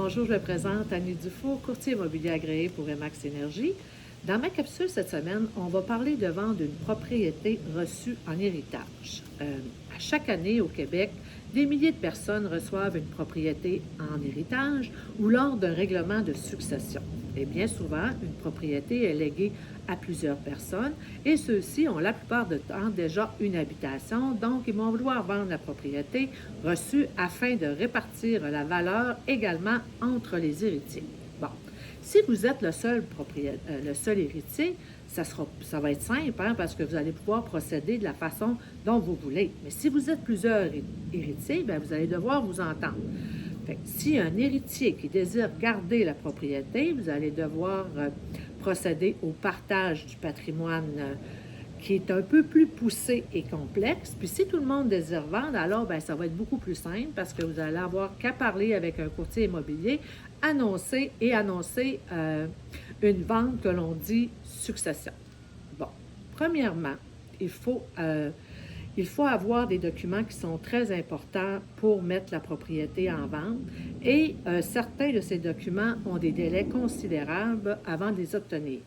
Bonjour, je me présente Annie Dufour, courtier immobilier agréé pour Remax Énergie. Dans ma capsule cette semaine, on va parler de vendre une propriété reçue en héritage. À chaque année au Québec, des milliers de personnes reçoivent une propriété en héritage ou lors d'un règlement de succession. Et bien souvent, une propriété est léguée à plusieurs personnes et ceux-ci ont la plupart du temps déjà une habitation, donc ils vont vouloir vendre la propriété reçue afin de répartir la valeur également entre les héritiers. Bon, si vous êtes le seul héritier, ça va être simple parce que vous allez pouvoir procéder de la façon dont vous voulez. Mais si vous êtes plusieurs héritiers, bien, vous allez devoir vous entendre. Fait que si un héritier qui désire garder la propriété, vous allez devoir procéder au partage du patrimoine qui est un peu plus poussé et complexe. Puis si tout le monde désire vendre, alors bien, ça va être beaucoup plus simple parce que vous allez avoir qu'à parler avec un courtier immobilier, annoncer une vente que l'on dit succession. Bon, premièrement, il faut avoir des documents qui sont très importants pour mettre la propriété en vente et certains de ces documents ont des délais considérables avant de les obtenir.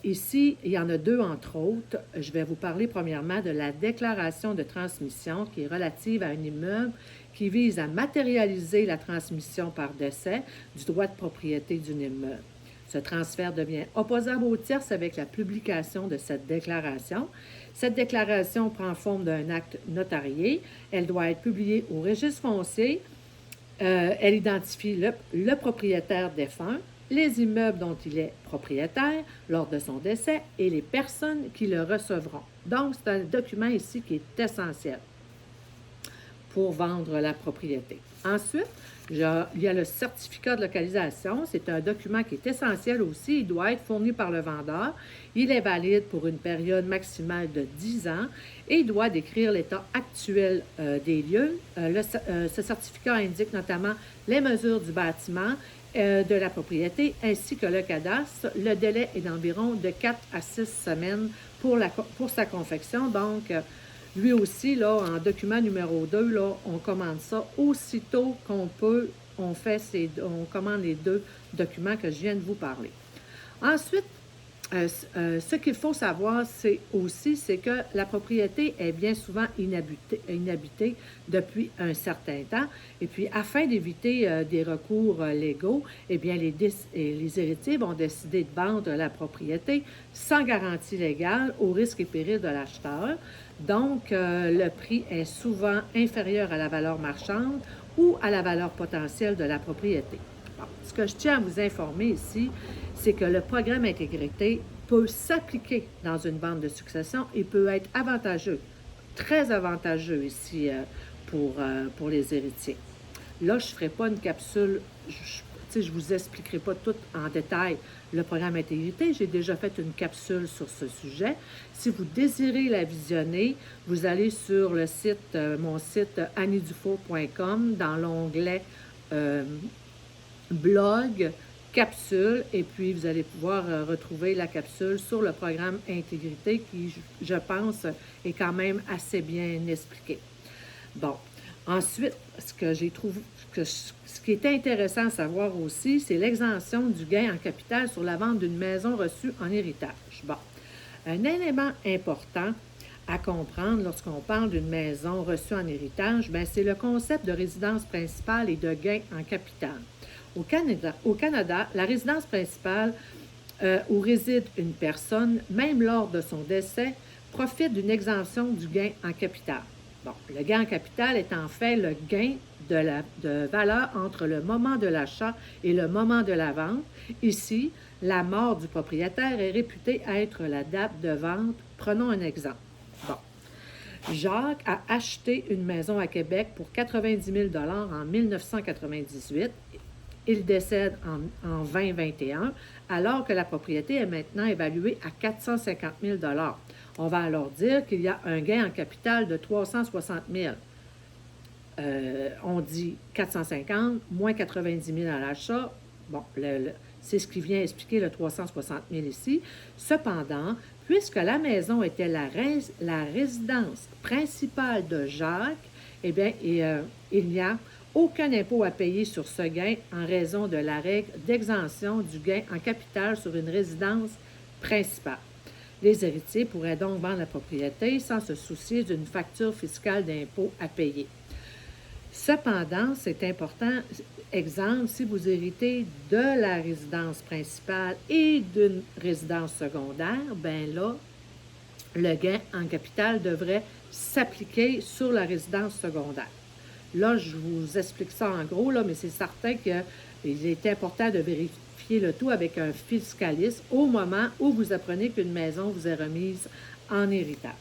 Ici, il y en a deux entre autres. Je vais vous parler premièrement de la déclaration de transmission qui est relative à un immeuble qui vise à matérialiser la transmission par décès du droit de propriété d'un immeuble. Ce transfert devient opposable aux tierces avec la publication de cette déclaration. Cette déclaration prend forme d'un acte notarié. Elle doit être publiée au registre foncier. Elle identifie le propriétaire défunt, les immeubles dont il est propriétaire lors de son décès et les personnes qui le recevront. Donc, c'est un document ici qui est essentiel pour vendre la propriété. Ensuite, il y a le certificat de localisation. C'est un document qui est essentiel aussi. Il doit être fourni par le vendeur. Il est valide pour une période maximale de 10 ans et il doit décrire l'état actuel des lieux. Ce certificat indique notamment les mesures du bâtiment, de la propriété ainsi que le cadastre. Le délai est d'environ de 4 à 6 semaines pour sa confection. Donc, lui aussi, là, en document numéro 2, là, on commande ça aussitôt qu'on peut. On commande les deux documents que je viens de vous parler. Ensuite, ce qu'il faut savoir, c'est que la propriété est bien souvent inhabitée depuis un certain temps. Et puis, afin d'éviter des recours légaux, eh bien, les héritiers vont décider de vendre la propriété sans garantie légale au risque et péril de l'acheteur. Donc, le prix est souvent inférieur à la valeur marchande ou à la valeur potentielle de la propriété. Bon, ce que je tiens à vous informer ici, c'est que le programme intégrité peut s'appliquer dans une vente de succession et peut être avantageux, très avantageux ici pour les héritiers. Là, je ne ferai pas une capsule, je ne vous expliquerai pas tout en détail le programme intégrité. J'ai déjà fait une capsule sur ce sujet. Si vous désirez la visionner, vous allez sur le site, mon site anniedufour.com dans l'onglet blog, capsule, et puis vous allez pouvoir retrouver la capsule sur le programme intégrité qui, je pense, est quand même assez bien expliqué. Bon, ensuite, ce qui est intéressant à savoir aussi, c'est l'exemption du gain en capital sur la vente d'une maison reçue en héritage. Bon, un élément important à comprendre lorsqu'on parle d'une maison reçue en héritage, bien, c'est le concept de résidence principale et de gain en capital. Au Canada, la résidence principale où réside une personne, même lors de son décès, profite d'une exemption du gain en capital. Bon, le gain en capital est en fait le gain de valeur entre le moment de l'achat et le moment de la vente. Ici, la mort du propriétaire est réputée être la date de vente. Prenons un exemple. Bon, Jacques a acheté une maison à Québec pour 90 000 en 1998. Il décède en 2021, alors que la propriété est maintenant évaluée à 450 000 On va alors dire qu'il y a un gain en capital de 360 000 on dit 450 moins 90 000 à l'achat. Bon, c'est ce qui vient expliquer le 360 000 ici. Cependant, puisque la maison était la résidence principale de Jacques, eh bien, il n'y a aucun impôt à payer sur ce gain en raison de la règle d'exemption du gain en capital sur une résidence principale. Les héritiers pourraient donc vendre la propriété sans se soucier d'une facture fiscale d'impôt à payer. Cependant, c'est important, exemple, si vous héritez de la résidence principale et d'une résidence secondaire, bien là, le gain en capital devrait s'appliquer sur la résidence secondaire. Là, je vous explique ça en gros, là, mais c'est certain qu'il est important de vérifier le tout avec un fiscaliste au moment où vous apprenez qu'une maison vous est remise en héritage.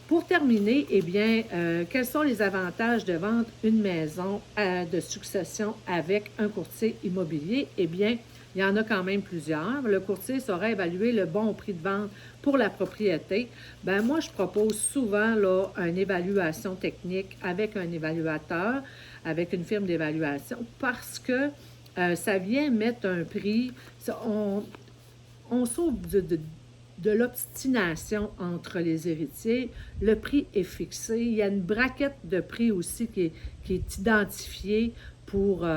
Pour terminer, eh bien, quels sont les avantages de vendre une maison de succession avec un courtier immobilier? Eh bien, il y en a quand même plusieurs. Le courtier saura évaluer le bon prix de vente pour la propriété. Ben moi, je propose souvent là, une évaluation technique avec un évaluateur, avec une firme d'évaluation, parce que ça vient mettre un prix. On sauve de l'obstination entre les héritiers. Le prix est fixé. Il y a une braquette de prix aussi qui est identifiée pour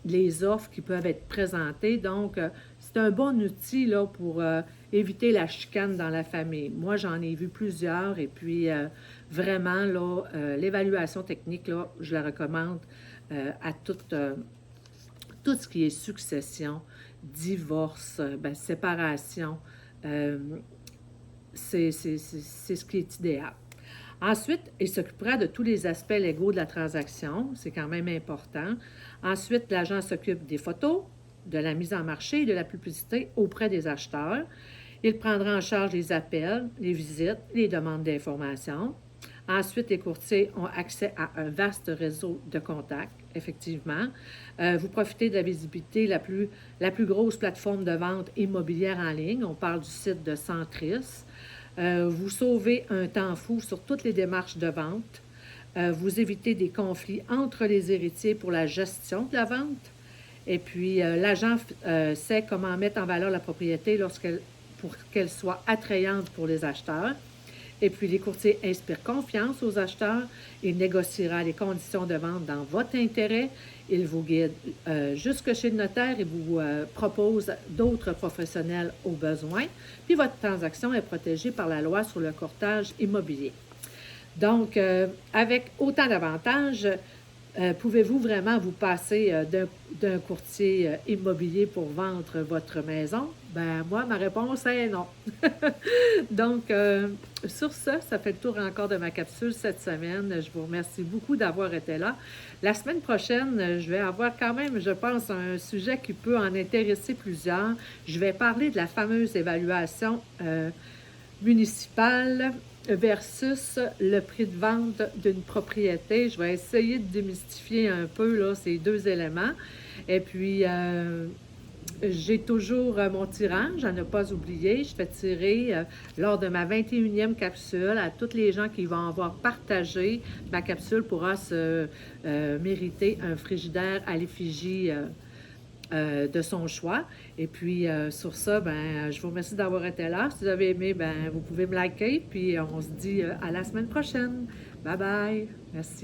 les offres qui peuvent être présentées. Donc, c'est un bon outil là, pour éviter la chicane dans la famille. Moi, j'en ai vu plusieurs et puis vraiment, là, l'évaluation technique, là, je la recommande à tout ce qui est succession, divorce, séparation. C'est ce qui est idéal. Ensuite, il s'occupera de tous les aspects légaux de la transaction. C'est quand même important. Ensuite, l'agent s'occupe des photos, de la mise en marché et de la publicité auprès des acheteurs. Il prendra en charge les appels, les visites, les demandes d'informations. Ensuite, les courtiers ont accès à un vaste réseau de contacts, effectivement. Vous profitez de la visibilité, la plus grosse plateforme de vente immobilière en ligne. On parle du site de Centris. Vous sauvez un temps fou sur toutes les démarches de vente. Vous évitez des conflits entre les héritiers pour la gestion de la vente. Et puis, l'agent sait comment mettre en valeur la propriété pour qu'elle soit attrayante pour les acheteurs. Et puis, les courtiers inspirent confiance aux acheteurs. Il négociera les conditions de vente dans votre intérêt. Il vous guide jusque chez le notaire et vous propose d'autres professionnels au besoin. Puis, votre transaction est protégée par la loi sur le courtage immobilier. Donc, avec autant d'avantages, pouvez-vous vraiment vous passer d'un courtier immobilier pour vendre votre maison? Ben moi, ma réponse est non. Donc, sur ça fait le tour encore de ma capsule cette semaine. Je vous remercie beaucoup d'avoir été là. La semaine prochaine, je vais avoir quand même, je pense, un sujet qui peut en intéresser plusieurs. Je vais parler de la fameuse évaluation municipale versus le prix de vente d'une propriété. Je vais essayer de démystifier un peu là, ces deux éléments. Et puis, j'ai toujours mon tirage, à ne pas oublier. Je fais tirer lors de ma 21e capsule à tous les gens qui vont avoir partagé. Ma capsule pourra se mériter un frigidaire à l'effigie de son choix. Et puis, sur ça, je vous remercie d'avoir été là. Si vous avez aimé, vous pouvez me liker. Puis, on se dit à la semaine prochaine. Bye bye. Merci.